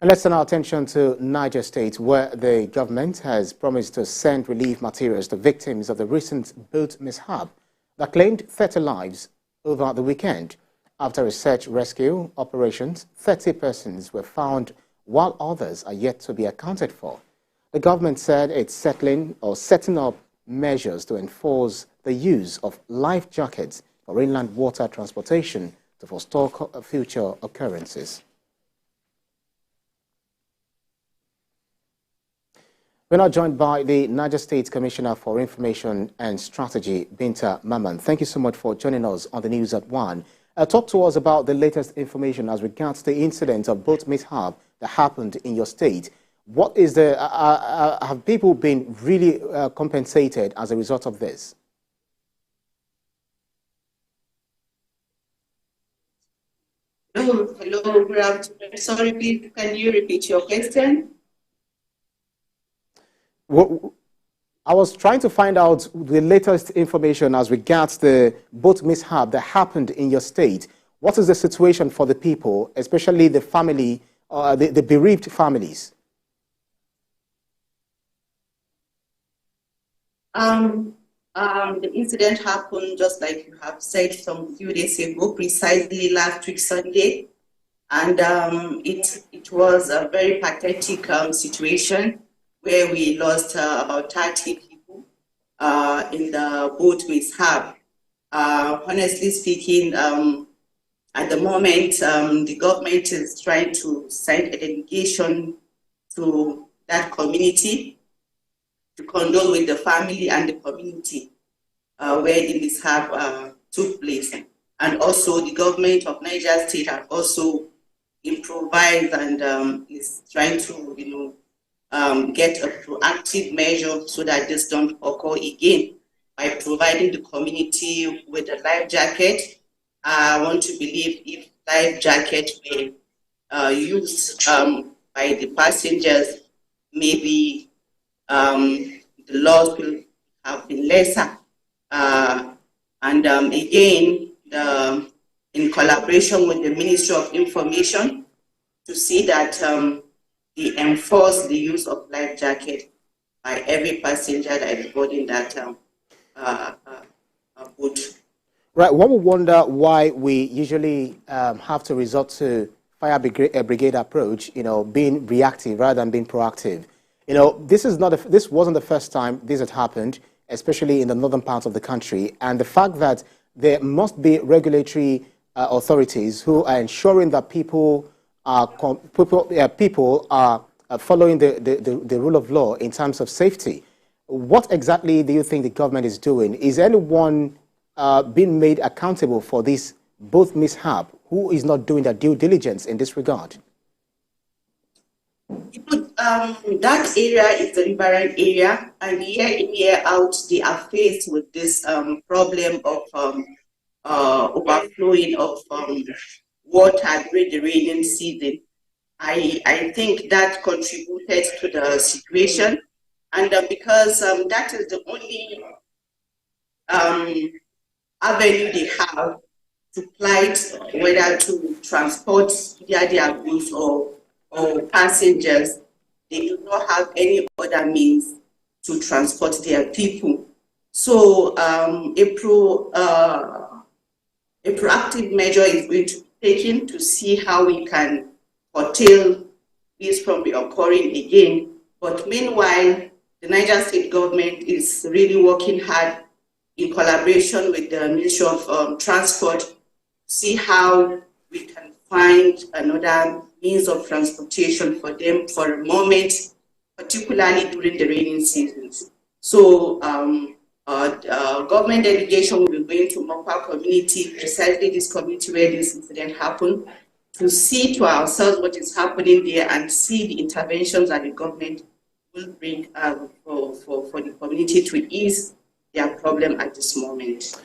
And let's turn our attention to Niger State, where the government has promised to send relief materials to victims of the recent boat mishap that claimed 30 lives over the weekend. After a search rescue operations, 30 persons were found while others are yet to be accounted for. The government said it's setting up measures to enforce the use of life jackets for inland water transportation to forestall future occurrences. We're now joined by the Niger State Commissioner for Information and Strategy, Binta Maman. Thank you so much for joining us on the News at 1. Talk to us about the latest information as regards the incident of boat mishap that happened in your state. What is the, have people been really compensated as a result of this? Hello, good afternoon. Sorry, please, can you repeat your question? I was trying to find out the latest information as regards the boat mishap that happened in your state. What is the situation for the people, especially the family, the bereaved families? The incident happened just like you have said some few days ago, precisely last week Sunday, and it was a very pathetic situation where we lost about 30 people in the boat mishap. Honestly speaking, at the moment, the government is trying to send a delegation to that community to condole with the family and the community where the mishap took place. And also the government of Niger State has also improvised and is trying to, get a proactive measure so that this don't occur again by providing the community with a life jacket. I want to believe if life jackets were used by the passengers, maybe the loss will have been lesser. And again, in collaboration with the Ministry of Information, to see that they enforce the use of life jacket by every passenger that is boarding that boat. Right. One would wonder why we usually have to resort to fire brigade approach, being reactive rather than being proactive. This wasn't the first time this had happened, especially in the northern parts of the country. And the fact that there must be regulatory authorities who are ensuring that people are following the rule of law in terms of safety. What exactly do you think the government is doing? Is anyone being made accountable for this boat mishap? Who is not doing their due diligence in this regard? That area is the riverine area, and year in, year out, they are faced with this problem of overflowing of water during the rainy season. I think that contributed to the situation, and because that is the only avenue they have to plight, whether to transport their goods or passengers. They do not have any other means to transport their people. So a proactive measure is going to be taken to see how we can curtail this from occurring again. But meanwhile, the Niger State government is really working hard in collaboration with the Ministry of Transport to see how we can find another means of transportation for them for a moment, particularly during the rainy seasons. So government delegation will be going to Mokwa community, precisely this community where this incident happened, to see to ourselves what is happening there and see the interventions that the government will bring for the community to ease their problem at this moment.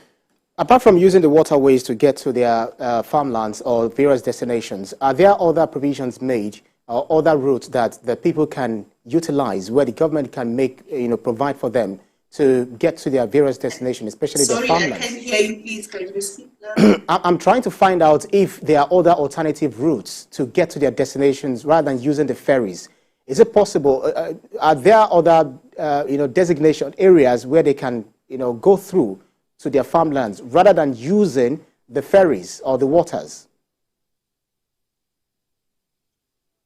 Apart from using the waterways to get to their farmlands or various destinations, are there other provisions made or other routes that the people can utilize where the government can provide for them to get to their various destinations, especially Sorry, their I farmlands? can't hear you. Please, can you speak louder? I'm trying to find out if there are other alternative routes to get to their destinations rather than using the ferries. Is it possible? Are there other, designation areas where they can, go through to their farmlands rather than using the ferries or the waters?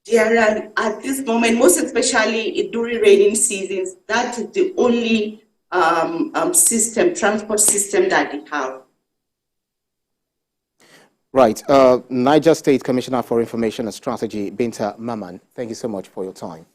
Yeah, at this moment, most especially during rainy seasons, that is the only transport system that they have. Right. Niger State Commissioner for Information and Strategy, Binta Maman, thank you so much for your time.